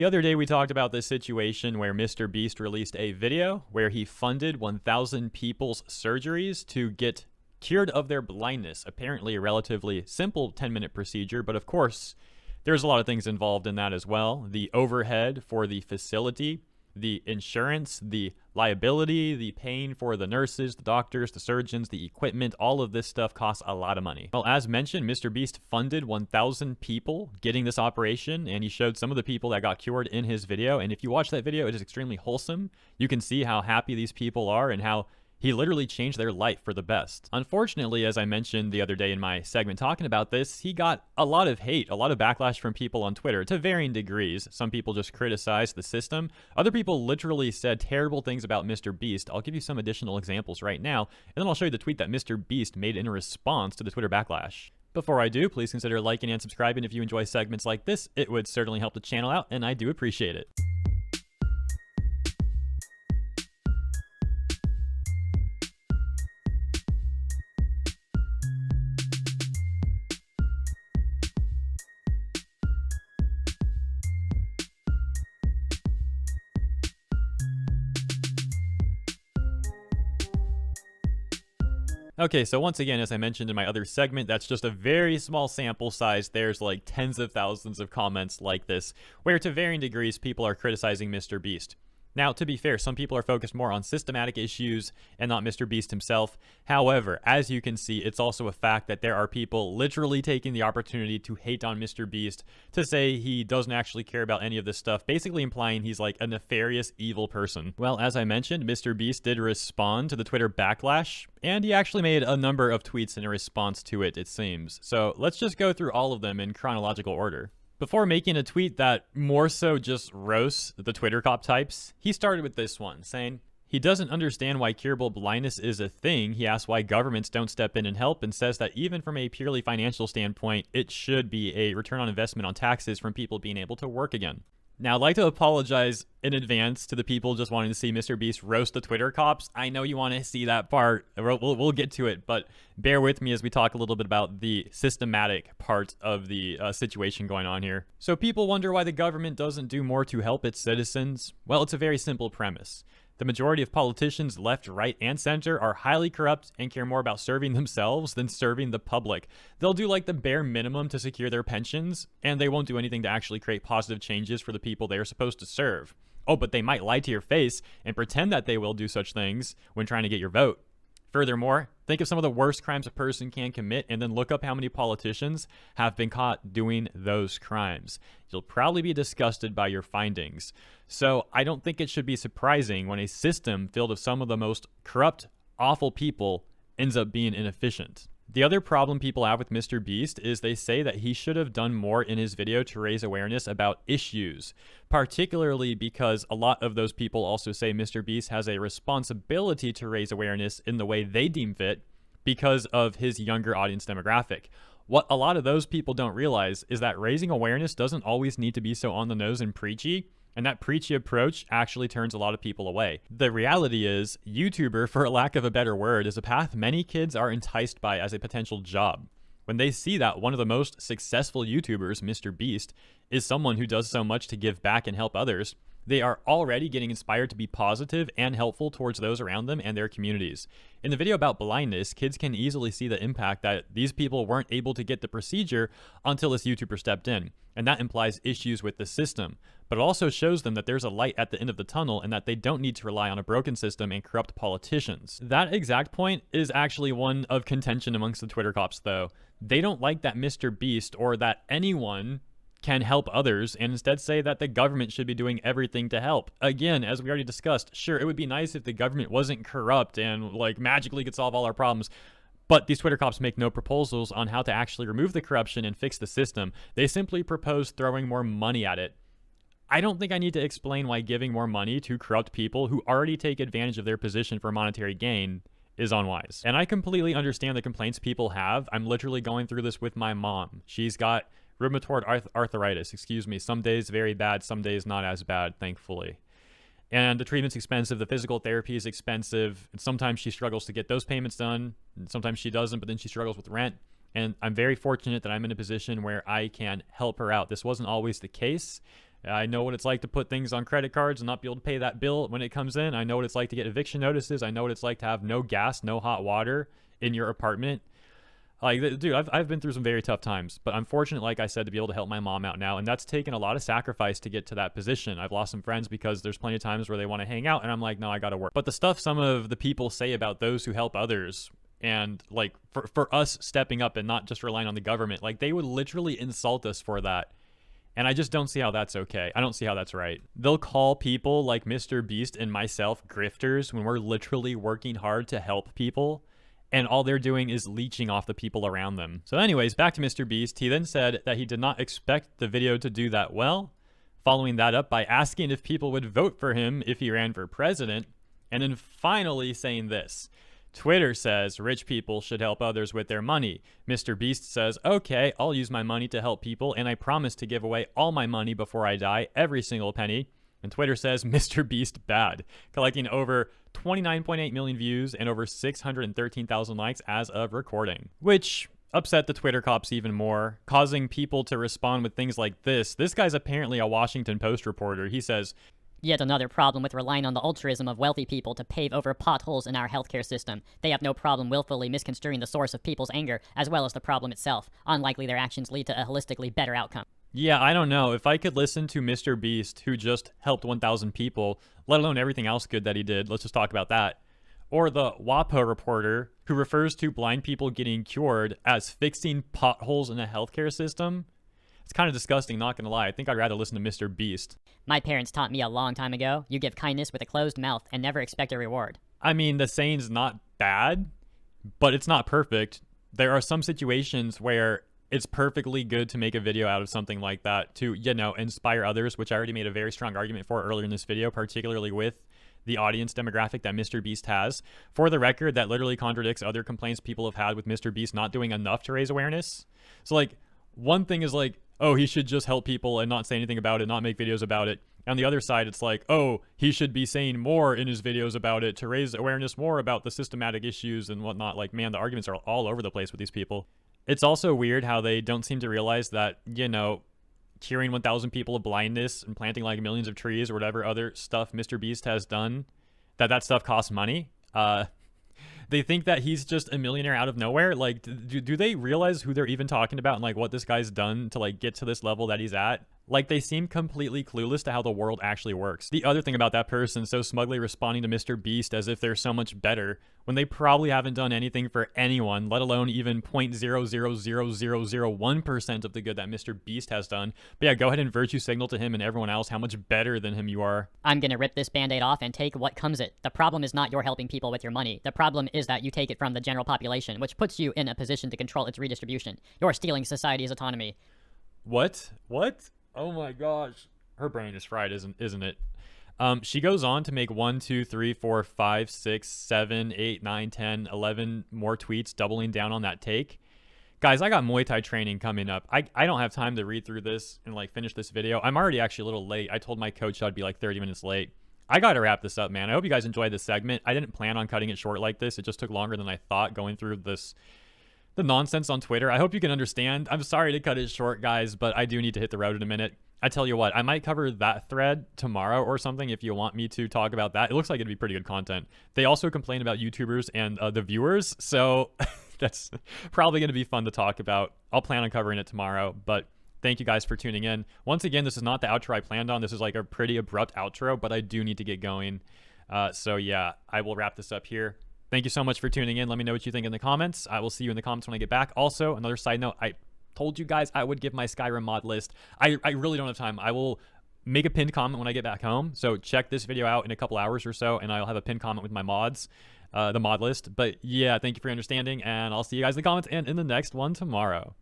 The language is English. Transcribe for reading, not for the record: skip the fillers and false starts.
The other day we talked about this situation where Mr. Beast released a video where he funded 1,000 people's surgeries to get cured of their blindness. Apparently a relatively simple 10-minute procedure, but of course there's a lot of things involved in that as well. The overhead for the facility, the insurance, the liability, the paying for the nurses, the doctors, the surgeons, the equipment, all of this stuff costs a lot of money. Well, as mentioned, Mr. Beast funded 1,000 people getting this operation, and he showed some of the people that got cured in his video. And if you watch that video, it is extremely wholesome. You can see how happy these people are and how he literally changed their life for the best. Unfortunately, as I mentioned the other day in my segment talking about this, he got a lot of hate, a lot of backlash from people on Twitter to varying degrees. Some people just criticized the system. Other people literally said terrible things about Mr. Beast. I'll give you some additional examples right now, and then I'll show you the tweet that Mr. Beast made in response to the Twitter backlash. Before I do, please consider liking and subscribing if you enjoy segments like this. It would certainly help the channel out, and I do appreciate it. Okay, so once again, as I mentioned in my other segment, that's just a very small sample size. There's like tens of thousands of comments like this, where to varying degrees, people are criticizing Mr. Beast. Now, to be fair, some people are focused more on systematic issues and not Mr. Beast himself. However, as you can see, it's also a fact that there are people literally taking the opportunity to hate on Mr. Beast, to say he doesn't actually care about any of this stuff, basically implying he's like a nefarious, evil person. Well, as I mentioned, Mr. Beast did respond to the Twitter backlash, and he actually made a number of tweets in response to it, it seems. So let's just go through all of them in chronological order. Before making a tweet that more so just roasts the Twitter cop types, he started with this one, saying, he doesn't understand why curable blindness is a thing. He asks why governments don't step in and help, and says that even from a purely financial standpoint, it should be a return on investment on taxes from people being able to work again. Now, I'd like to apologize in advance to the people just wanting to see Mr. Beast roast the Twitter cops. I know you want to see that part. We'll get to it, but bear with me as we talk a little bit about the systematic part of the situation going on here. So people wonder why the government doesn't do more to help its citizens. Well, it's a very simple premise. The majority of politicians, left, right, and center, are highly corrupt and care more about serving themselves than serving the public. They'll do like the bare minimum to secure their pensions, and they won't do anything to actually create positive changes for the people they are supposed to serve. Oh, but they might lie to your face and pretend that they will do such things when trying to get your vote. Furthermore, think of some of the worst crimes a person can commit and then look up how many politicians have been caught doing those crimes. You'll probably be disgusted by your findings. So I don't think it should be surprising when a system filled with some of the most corrupt, awful people ends up being inefficient. The other problem people have with Mr. Beast is they say that he should have done more in his video to raise awareness about issues, particularly because a lot of those people also say Mr. Beast has a responsibility to raise awareness in the way they deem fit because of his younger audience demographic. What a lot of those people don't realize is that raising awareness doesn't always need to be so on the nose and preachy. And that preachy approach actually turns a lot of people away. The reality is, YouTuber, for lack of a better word, is a path many kids are enticed by as a potential job. When they see that one of the most successful YouTubers, Mr. Beast, is someone who does so much to give back and help others, they are already getting inspired to be positive and helpful towards those around them and their communities. In the video about blindness, kids can easily see the impact that these people weren't able to get the procedure until this YouTuber stepped in, and that implies issues with the system. But it also shows them that there's a light at the end of the tunnel and that they don't need to rely on a broken system and corrupt politicians. That exact point is actually one of contention amongst the Twitter cops, though. They don't like that Mr. Beast or that anyone can help others, and instead say that the government should be doing everything to help. Again, as we already discussed, sure, it would be nice if the government wasn't corrupt and like magically could solve all our problems, but these Twitter cops make no proposals on how to actually remove the corruption and fix the system. They simply propose throwing more money at it. I don't think I need to explain why giving more money to corrupt people who already take advantage of their position for monetary gain is unwise. And I completely understand the complaints people have. I'm literally going through this with my mom. She's got rheumatoid arthritis, some days very bad, some days not as bad, thankfully. And the treatment's expensive, the physical therapy is expensive, and sometimes she struggles to get those payments done, and sometimes she doesn't, but then she struggles with rent. And I'm very fortunate that I'm in a position where I can help her out. This wasn't always the case. I know what it's like to put things on credit cards and not be able to pay that bill when it comes in. I know what it's like to get eviction notices. I know what it's like to have no gas, no hot water in your apartment. Like, dude, I've been through some very tough times, but I'm fortunate, like I said, to be able to help my mom out now, and that's taken a lot of sacrifice to get to that position. I've lost some friends because there's plenty of times where they want to hang out, and I'm like, no, I gotta work. But the stuff some of the people say about those who help others, and like for us stepping up and not just relying on the government, like they would literally insult us for that. And I just don't see how that's okay. I don't see how that's right. They'll call people like Mr. Beast and myself grifters when we're literally working hard to help people, and all they're doing is leeching off the people around them. So anyways, back to Mr. Beast. He then said that he did not expect the video to do that well, following that up by asking if people would vote for him if he ran for president, and then finally saying this. Twitter says rich people should help others with their money. Mr. Beast says, okay, I'll use my money to help people, and I promise to give away all my money before I die, every single penny. And Twitter says, Mr. Beast bad, collecting over 29.8 million views and over 613,000 likes as of recording, which upset the Twitter cops even more, causing people to respond with things like this. This guy's apparently a Washington Post reporter. He says, yet another problem with relying on the altruism of wealthy people to pave over potholes in our healthcare system. They have no problem willfully misconstruing the source of people's anger, as well as the problem itself. Unlikely their actions lead to a holistically better outcome. Yeah, I don't know. If I could listen to Mr. Beast, who just helped 1,000 people, let alone everything else good that he did, let's just talk about that, or the WAPO reporter, who refers to blind people getting cured as fixing potholes in a healthcare system, it's kind of disgusting, not gonna lie. I think I'd rather listen to Mr. Beast. My parents taught me a long time ago, you give kindness with a closed mouth and never expect a reward. I mean, the saying's not bad, but it's not perfect. There are some situations where it's perfectly good to make a video out of something like that to, you know, inspire others, which I already made a very strong argument for earlier in this video, particularly with the audience demographic that Mr. Beast has. For the record, that literally contradicts other complaints people have had with Mr. Beast not doing enough to raise awareness. So, like, one thing is like, oh, he should just help people and not say anything about it, not make videos about it. On the other side, it's like, oh, he should be saying more in his videos about it to raise awareness more about the systematic issues and whatnot. Like, man, the arguments are all over the place with these people. It's also weird how they don't seem to realize that, you know, curing 1,000 people of blindness and planting like millions of trees or whatever other stuff Mr. Beast has done, that stuff costs money. They think that he's just a millionaire out of nowhere. Like, do they realize who they're even talking about and like what this guy's done to like get to this level that he's at? Like, they seem completely clueless to how the world actually works. The other thing about that person so smugly responding to Mr. Beast as if they're so much better when they probably haven't done anything for anyone, let alone even 0.00001% of the good that Mr. Beast has done. But yeah, go ahead and virtue signal to him and everyone else how much better than him you are. I'm gonna rip this band-aid off and take what comes it. The problem is not you're helping people with your money. The problem is that you take it from the general population, which puts you in a position to control its redistribution. You're stealing society's autonomy. What? Oh my gosh. Her brain is fried, isn't it? She goes on to make 1, 2, 3, 4, 5, 6, 7, 8, 9, 10, 11 more tweets doubling down on that take. Guys, I got Muay Thai training coming up. I don't have time to read through this and like finish this video. I'm already actually a little late. I told my coach I'd be like 30 minutes late. I gotta wrap this up, man. I hope you guys enjoyed this segment. I didn't plan on cutting it short like this. It just took longer than I thought going through the nonsense on Twitter. I hope you can understand. I'm sorry to cut it short, guys, but I do need to hit the road in a minute. I tell you what, I might cover that thread tomorrow or something if you want me to talk about that. It looks like it'd be pretty good content. They also complain about YouTubers and the viewers, so that's probably going to be fun to talk about. I'll plan on covering it tomorrow, but thank you guys for tuning in. Once again, this is not the outro I planned on. This is like a pretty abrupt outro, but I do need to get going. So yeah, I will wrap this up here. Thank you so much for tuning in. Let me know what you think in the comments. I will see you in the comments when I get back. Also, another side note, I told you guys I would give my Skyrim mod list. I really don't have time. I will make a pinned comment when I get back home. So check this video out in a couple hours or so, and I'll have a pinned comment with my mods, the mod list. But yeah, thank you for your understanding, and I'll see you guys in the comments and in the next one tomorrow.